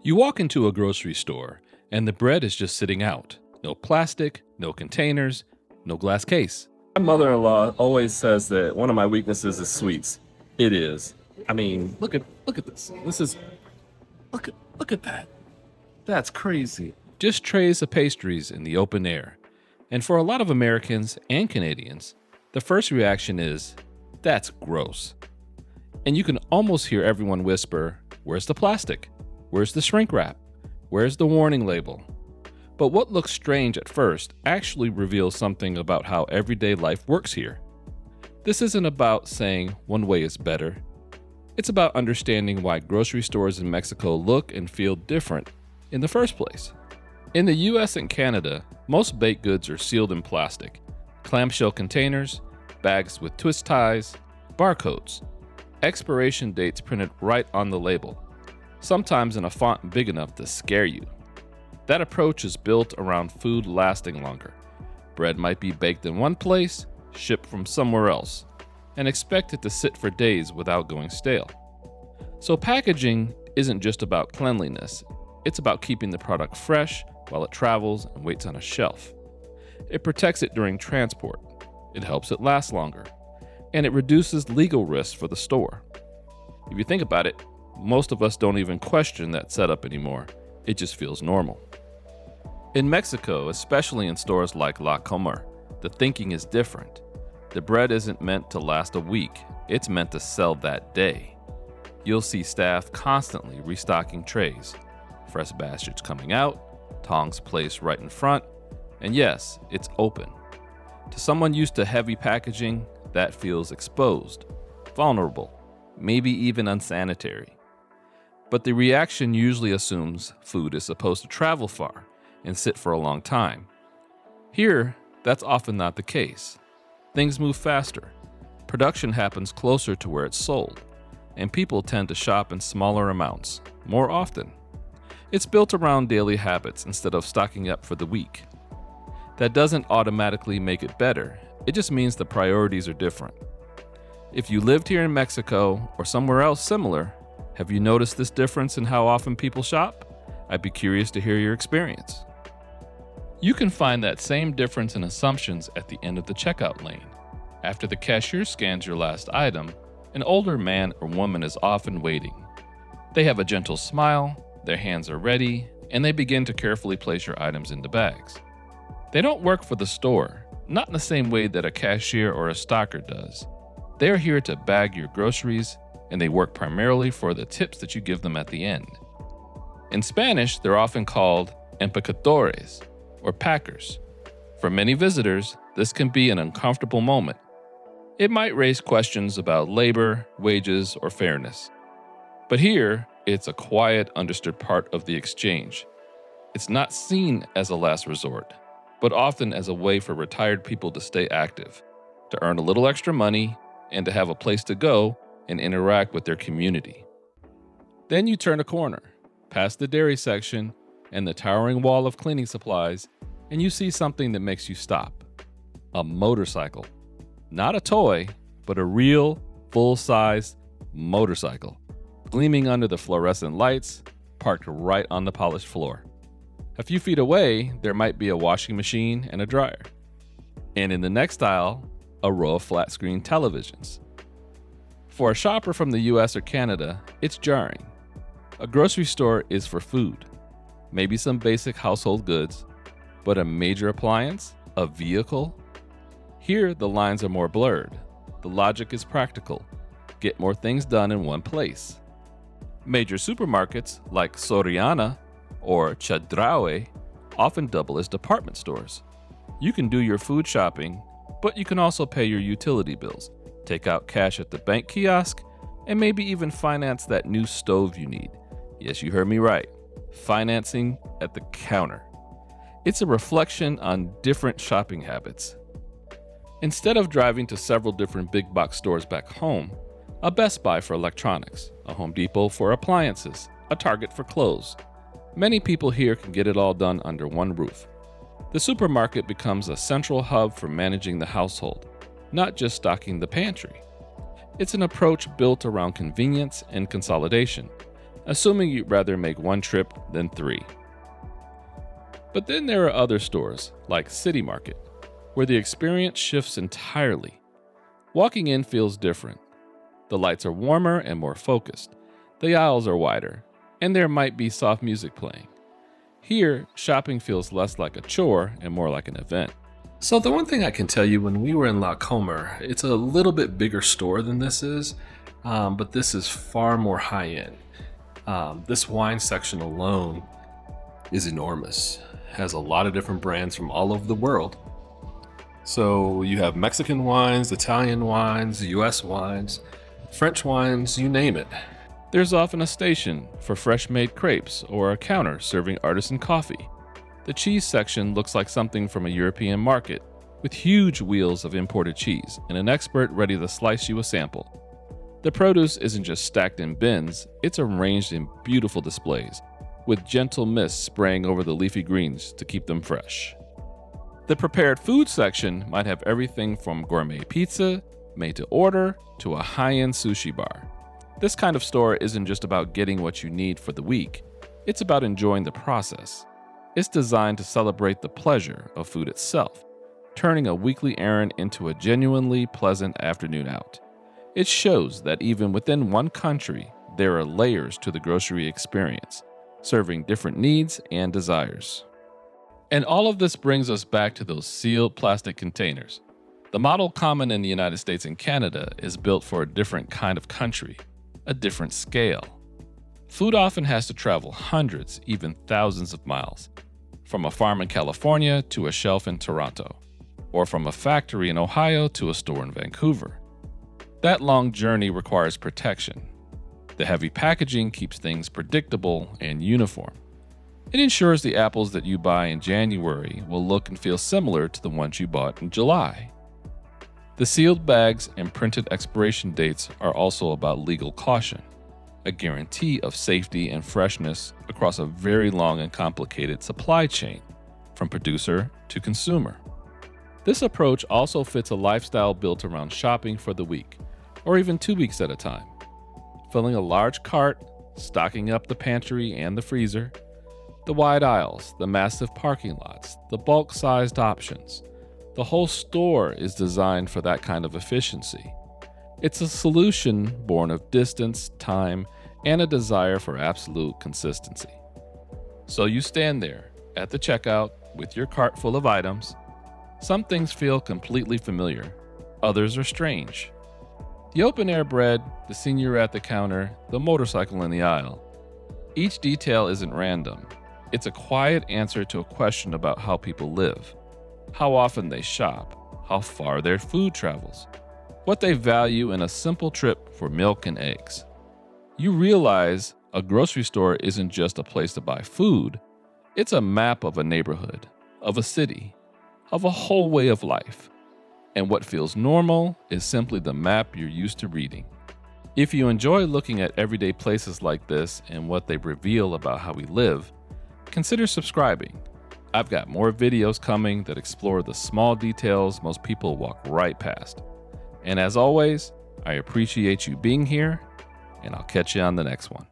You walk into a grocery store and the bread is just sitting out. No plastic, no containers, no glass case. My mother-in-law always says that one of my weaknesses is sweets. It is. I mean, look at this. Look at that. That's crazy. Just trays of pastries in the open air. And for a lot of Americans and Canadians, the first reaction is, that's gross. And you can almost hear everyone whisper, where's the plastic? Where's the shrink wrap? Where's the warning label? But what looks strange at first actually reveals something about how everyday life works here. This isn't about saying one way is better. It's about understanding why grocery stores in Mexico look and feel different in the first place. In the US and Canada, most baked goods are sealed in plastic, clamshell containers, bags with twist ties, barcodes, expiration dates printed right on the label, sometimes in a font big enough to scare you. That approach is built around food lasting longer. Bread might be baked in one place, shipped from somewhere else, and expected to sit for days without going stale. So packaging isn't just about cleanliness, it's about keeping the product fresh while it travels and waits on a shelf. It protects it during transport, it helps it last longer, and it reduces legal risks for the store. If you think about it, most of us don't even question that setup anymore. It just feels normal. In Mexico, especially in stores like La Comer, the thinking is different. The bread isn't meant to last a week, it's meant to sell that day. You'll see staff constantly restocking trays, fresh baskets coming out, tongs placed right in front, and yes, it's open. To someone used to heavy packaging, that feels exposed, vulnerable, maybe even unsanitary. But the reaction usually assumes food is supposed to travel far and sit for a long time. Here, that's often not the case. Things move faster. Production happens closer to where it's sold, and people tend to shop in smaller amounts, more often. It's built around daily habits instead of stocking up for the week. That doesn't automatically make it better, it just means the priorities are different. If you lived here in Mexico or somewhere else similar, have you noticed this difference in how often people shop? I'd be curious to hear your experience. You can find that same difference in assumptions at the end of the checkout lane. After the cashier scans your last item, an older man or woman is often waiting. They have a gentle smile, their hands are ready, and they begin to carefully place your items into bags. They don't work for the store, not in the same way that a cashier or a stocker does. They are here to bag your groceries, and they work primarily for the tips that you give them at the end. In Spanish, they're often called empacadores, or packers. For many visitors, this can be an uncomfortable moment. It might raise questions about labor, wages, or fairness. But here, it's a quiet, understood part of the exchange. It's not seen as a last resort, but often as a way for retired people to stay active, to earn a little extra money, and to have a place to go and interact with their community. Then you turn a corner, past the dairy section and the towering wall of cleaning supplies, and you see something that makes you stop. A motorcycle. Not a toy, but a real, full-size motorcycle, gleaming under the fluorescent lights, parked right on the polished floor. A few feet away, there might be a washing machine and a dryer. And in the next aisle, a row of flat-screen televisions. For a shopper from the US or Canada, it's jarring. A grocery store is for food, maybe some basic household goods, but a major appliance, a vehicle? Here, the lines are more blurred. The logic is practical. Get more things done in one place. Major supermarkets like Soriana or Chedraui often double as department stores. You can do your food shopping, but you can also pay your utility bills, take out cash at the bank kiosk, and maybe even finance that new stove you need. Yes, you heard me right. Financing at the counter. It's a reflection on different shopping habits. Instead of driving to several different big box stores back home, a Best Buy for electronics, a Home Depot for appliances, a Target for clothes. Many people here can get it all done under one roof. The supermarket becomes a central hub for managing the household, not just stocking the pantry. It's an approach built around convenience and consolidation, assuming you'd rather make one trip than three. But then there are other stores, like City Market, where the experience shifts entirely. Walking in feels different. The lights are warmer and more focused. The aisles are wider, and there might be soft music playing. Here, shopping feels less like a chore and more like an event. So the one thing I can tell you, when we were in La Comer, it's a little bit bigger store than this is, but this is far more high-end. This wine section alone is enormous. Has a lot of different brands from all over the world. So you have Mexican wines, Italian wines, US wines, French wines, you name it. There's often a station for fresh-made crepes or a counter serving artisan coffee. The cheese section looks like something from a European market, with huge wheels of imported cheese and an expert ready to slice you a sample. The produce isn't just stacked in bins, it's arranged in beautiful displays, with gentle mist spraying over the leafy greens to keep them fresh. The prepared food section might have everything from gourmet pizza, made to order, to a high-end sushi bar. This kind of store isn't just about getting what you need for the week, it's about enjoying the process. It's designed to celebrate the pleasure of food itself, turning a weekly errand into a genuinely pleasant afternoon out. It shows that even within one country, there are layers to the grocery experience, serving different needs and desires. And all of this brings us back to those sealed plastic containers. The model common in the United States and Canada is built for a different kind of country, a different scale. Food often has to travel hundreds, even thousands of miles, from a farm in California to a shelf in Toronto, or from a factory in Ohio to a store in Vancouver. That long journey requires protection. The heavy packaging keeps things predictable and uniform. It ensures the apples that you buy in January will look and feel similar to the ones you bought in July. The sealed bags and printed expiration dates are also about legal caution, a guarantee of safety and freshness across a very long and complicated supply chain, from producer to consumer. This approach also fits a lifestyle built around shopping for the week, or even 2 weeks at a time. Filling a large cart, stocking up the pantry and the freezer, the wide aisles, the massive parking lots, the bulk-sized options. The whole store is designed for that kind of efficiency. It's a solution born of distance, time, and a desire for absolute consistency. So you stand there at the checkout with your cart full of items. Some things feel completely familiar, others are strange. The open-air bread, the senior at the counter, the motorcycle in the aisle. Each detail isn't random. It's a quiet answer to a question about how people live, how often they shop, how far their food travels, what they value in a simple trip for milk and eggs. You realize a grocery store isn't just a place to buy food, it's a map of a neighborhood, of a city, of a whole way of life. And what feels normal is simply the map you're used to reading. If you enjoy looking at everyday places like this and what they reveal about how we live, consider subscribing. I've got more videos coming that explore the small details most people walk right past. And as always, I appreciate you being here, and I'll catch you on the next one.